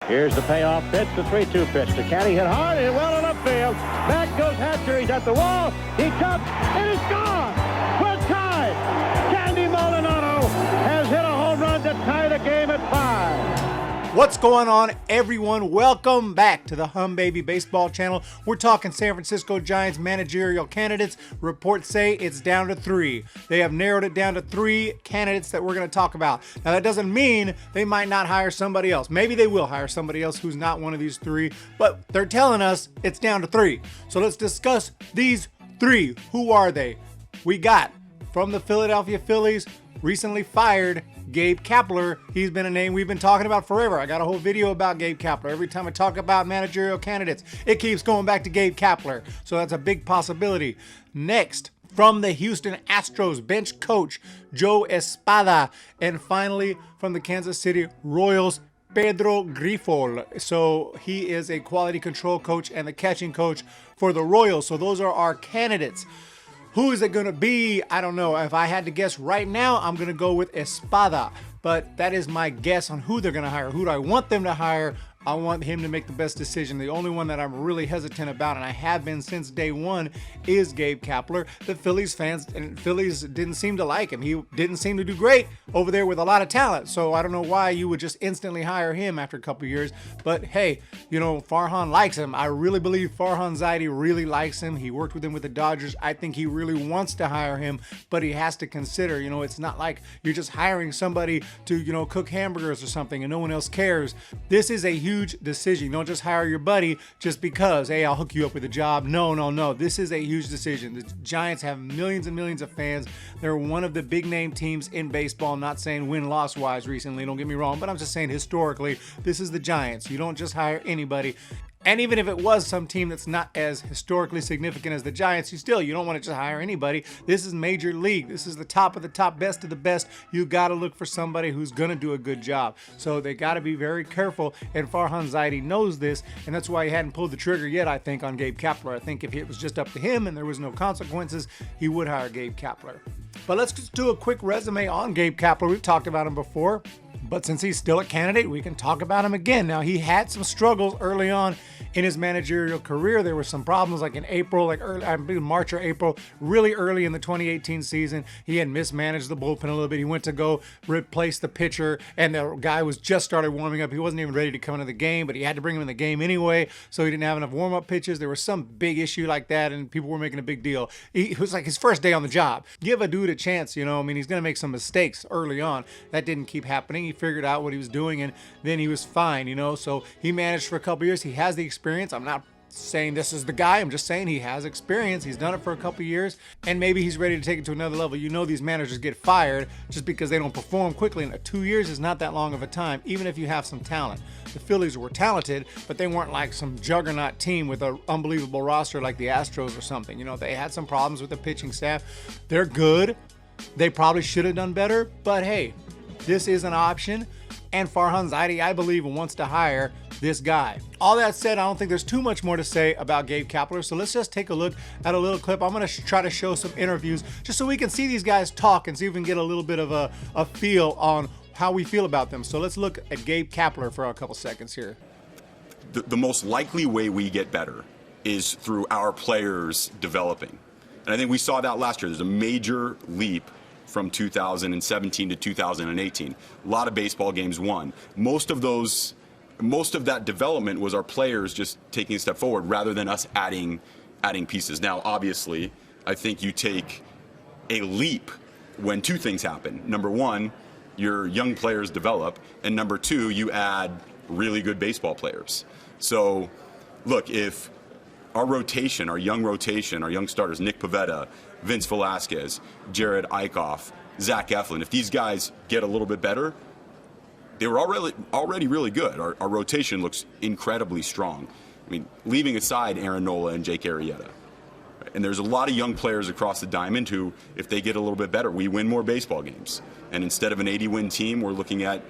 Here's the payoff pitch, the 3-2 pitch. The caddy hit hard and well in left field. Back goes Hatcher. He's at the wall. He jumps and it's gone. We're tied. Candy Maldonado has hit a home run to tie the game at 5. What's going on, everyone? Welcome back to the Hum Baby Baseball channel. We're talking San Francisco Giants managerial candidates. Reports say it's down to 3. They have narrowed it down to 3 candidates that we're going to talk about. Now, that doesn't mean they might not hire somebody else. Maybe they will hire somebody else who's not one of these 3, but they're telling us it's down to 3. So let's discuss these 3. Who are they? We got from the Philadelphia Phillies, recently fired Gabe Kapler. He's been a name we've been talking about forever. I got a whole video about Gabe Kapler. Every time I talk about managerial candidates, it keeps going back to Gabe Kapler. So that's a big possibility. Next, from the Houston Astros bench coach, Joe Espada. And finally, from the Kansas City Royals, Pedro Grifol. So he is a quality control coach and the catching coach for the Royals. So those are our candidates. Who is it going to be? I don't know. If I had to guess right now, I'm going to go with Espada. But that is my guess on who they're going to hire. Who do I want them to hire? I want him to make the best decision. The only one that I'm really hesitant about, and I have been since day one, is Gabe Kapler. The Phillies fans and Phillies didn't seem to like him. He didn't seem to do great over there with a lot of talent. So I don't know why you would just instantly hire him after a couple of years. But hey, you know, Farhan likes him. I really believe Farhan Zaidi really likes him. He worked with him with the Dodgers. I think he really wants to hire him, but he has to consider, you know, it's not like you're just hiring somebody to, you know, cook hamburgers or something and no one else cares. This is a huge decision. You don't just hire your buddy just because, hey, I'll hook you up with a job. No. This is a huge decision. The Giants have millions and millions of fans. They're one of the big name teams in baseball. I'm not saying win-loss wise recently, don't get me wrong, but I'm just saying historically, this is the Giants. You don't just hire anybody. And even if it was some team that's not as historically significant as the Giants, you don't want to just hire anybody. This is major league. This is the top of the top, best of the best. You got to look for somebody who's going to do a good job. So they got to be very careful. And Farhan Zaidi knows this, and that's why he hadn't pulled the trigger yet, I think, on Gabe Kapler. I think if it was just up to him and there was no consequences, he would hire Gabe Kapler. But let's just do a quick resume on Gabe Kapler. We've talked about him before, but since he's still a candidate, we can talk about him again. Now, he had some struggles early on in his managerial career. There were some problems like in April, like early, I believe March or April, really early in the 2018 season. He had mismanaged the bullpen a little bit. He went to go replace the pitcher, and the guy was just started warming up. He wasn't even ready to come into the game, but he had to bring him in the game anyway, so he didn't have enough warm-up pitches. There was some big issue like that, and people were making a big deal. It was like his first day on the job. Give a dude a chance, you know. I mean, he's going to make some mistakes early on. That didn't keep happening. He figured out what he was doing, and then he was fine, you know. So he managed for a couple years. He has the experience. I'm not saying this is the guy. I'm just saying he has experience. He's done it for a couple years, and maybe he's ready to take it to another level. You know, these managers get fired just because they don't perform quickly, and 2 years is not that long of a time, even if you have some talent. The Phillies were talented, but they weren't like some juggernaut team with an unbelievable roster like the Astros or something. You know, they had some problems with the pitching staff. They're good. They probably should have done better, but hey, this is an option, and Farhan Zaidi, I believe, wants to hire this guy. All that said, I don't think there's too much more to say about Gabe Kapler, so let's just take a look at a little clip. I'm going to try to show some interviews just so we can see these guys talk and see if we can get a little bit of a feel on how we feel about them. So let's look at Gabe Kapler for a couple seconds here. The most likely way we get better is through our players developing. And I think we saw that last year. There's a major leap from 2017 to 2018. A lot of baseball games won. Most of that development was our players just taking a step forward rather than us adding pieces. Now, obviously, I think you take a leap when 2 things happen. Number 1, your young players develop, and number 2, you add really good baseball players. So, look, if our rotation, our young starters, Nick Pivetta, Vince Velasquez, Jared Eichhoff, Zach Eflin, if these guys get a little bit better, they were already really good. Our rotation looks incredibly strong. I mean, leaving aside Aaron Nola and Jake Arrieta. And there's a lot of young players across the diamond who, if they get a little bit better, we win more baseball games. And instead of an 80-win team, we're looking at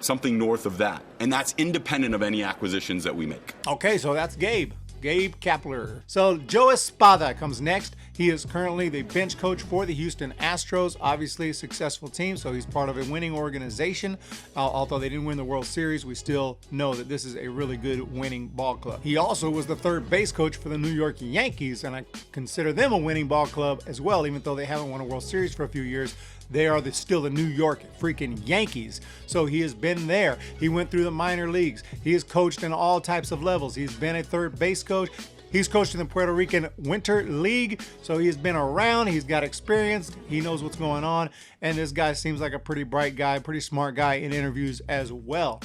something north of that. And that's independent of any acquisitions that we make. Okay, so that's Gabe Kapler. So Joe Espada comes next. He is currently the bench coach for the Houston Astros, obviously a successful team, so he's part of a winning organization. Although they didn't win the World Series, we still know that this is a really good winning ball club. He also was the third base coach for the New York Yankees, and I consider them a winning ball club as well, even though they haven't won a World Series for a few years. They are still the New York freaking Yankees. So he has been there. He went through the minor leagues. He has coached in all types of levels. He's been a third base coach. He's coached in the Puerto Rican Winter League, so he's been around. He's got experience. He knows what's going on, and this guy seems like a pretty bright guy, pretty smart guy in interviews as well.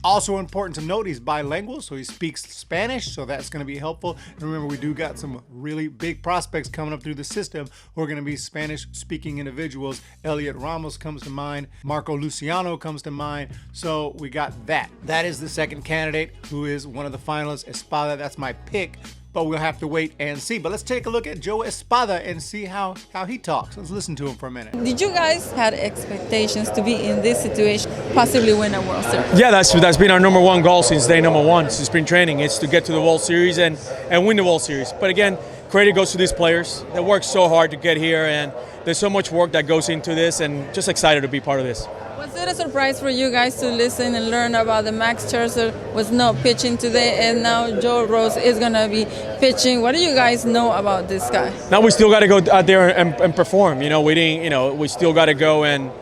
Also important to note, he's bilingual, so he speaks Spanish, so that's going to be helpful. And remember, we do got some really big prospects coming up through the system who are going to be Spanish-speaking individuals. Elliot Ramos comes to mind. Marco Luciano comes to mind. So we got that. That is the second candidate, who is one of the finalists, Espada. That's my pick, but we'll have to wait and see. But let's take a look at Joe Espada and see how he talks. Let's listen to him for a minute. Did you guys had expectations to be in this situation, possibly win a World Series? Yeah, that's been our number one goal since day number one, since spring training. It's to get to the World Series and win the World Series. But again, credit goes to these players. They worked so hard to get here, and there's so much work that goes into this, and just excited to be part of this. Was it a surprise for you guys to listen and learn about the Max Scherzer was not pitching today, and now Joe Rose is going to be pitching? What do you guys know about this guy? Now we still got to go out there and perform. We still got to go and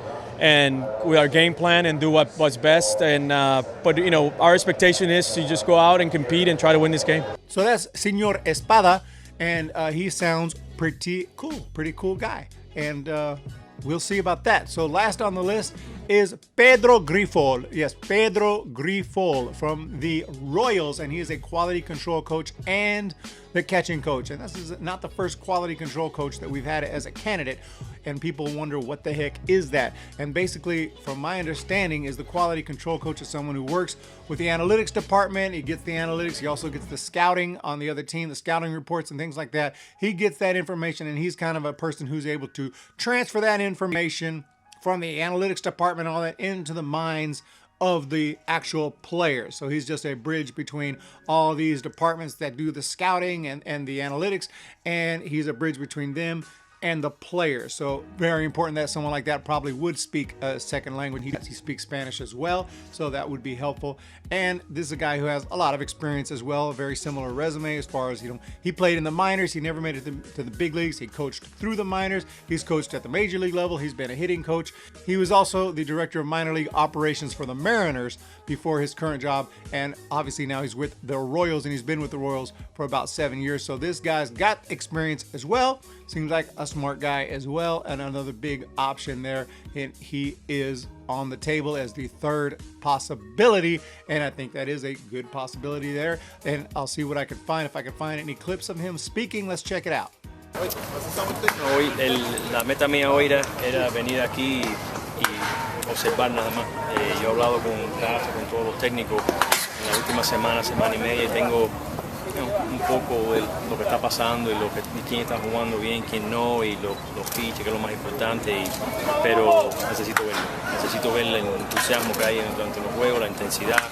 with our game plan and do what's best. But our expectation is to just go out and compete and try to win this game. So that's Senor Espada, and he sounds pretty cool guy. And we'll see about that. So last on the list is Pedro Grifol. Yes, Pedro Grifol from the Royals, and he is a quality control coach and the catching coach. And this is not the first quality control coach that we've had as a candidate, and people wonder what the heck is that. And basically, from my understanding, is the quality control coach is someone who works with the analytics department. He gets the analytics. He also gets the scouting on the other team, the scouting reports and things like that. He gets that information, and he's kind of a person who's able to transfer that information from the analytics department, all that, into the minds of the actual players. So he's just a bridge between all these departments that do the scouting and the analytics, and he's a bridge between them and the players. So very important that someone like that probably would speak a second language. He speaks Spanish as well, so that would be helpful. And this is a guy who has a lot of experience as well, a very similar resume as far as, he played in the minors. He never made it to the big leagues. He coached through the minors. He's coached at the major league level. He's been a hitting coach. He was also the director of minor league operations for the Mariners before his current job. And obviously now he's with the Royals, and he's been with the Royals for about 7 years. So this guy's got experience as well. Seems like a smart guy as well, and another big option there. And he is on the table as the third possibility, and I think that is a good possibility there. And I'll see what I can find. If I can find any clips of him speaking, let's check it out. Hoy la meta mía hoy era venir aquí y observar nada más. Yo he hablado con todos los técnicos en la última semana y media, y tengo un poco de lo que está pasando y quién está jugando bien, quién no, y los pitches, que es lo más importante. Pero necesito ver el entusiasmo que hay durante los juegos, la intensidad.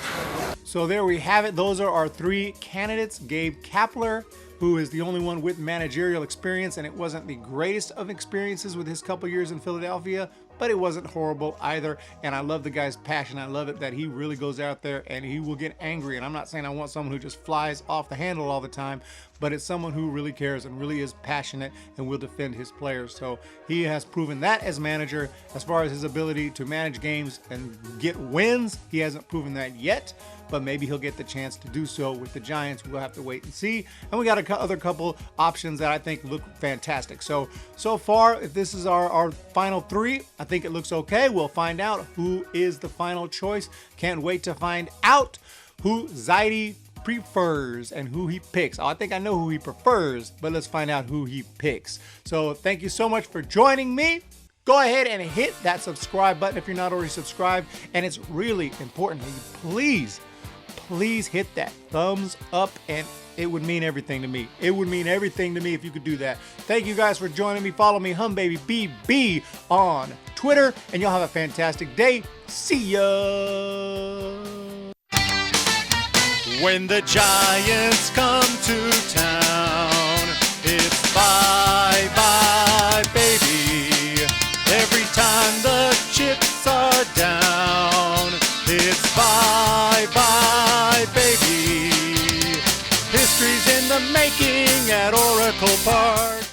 So there we have it. Those are our three candidates. Gabe Kapler, who is the only one with managerial experience, and it wasn't the greatest of experiences with his couple years in Philadelphia, but it wasn't horrible either. And I love the guy's passion. I love it that he really goes out there and he will get angry. And I'm not saying I want someone who just flies off the handle all the time, but it's someone who really cares and really is passionate and will defend his players. So he has proven that as manager. As far as his ability to manage games and get wins, he hasn't proven that yet, but maybe he'll get the chance to do so with the Giants. We'll have to wait and see. And we got other couple options that I think look fantastic. So far, if this is our final three, I think it looks okay. We'll find out who is the final choice. Can't wait to find out who Zaidi prefers and who he picks. I think I know who he prefers, but let's find out who he picks. So thank you so much for joining me. Go ahead and hit that subscribe button if you're not already subscribed. And it's really important that you please hit that thumbs up, and it would mean everything to me. It would mean everything to me if you could do that. Thank you guys for joining me. Follow me, HumBabyBB, on Twitter, and y'all have a fantastic day. See ya. When the Giants come to town, it's bye bye baby. Every time the chips are down, it's bye bye baby. History's in the making at Oracle Park.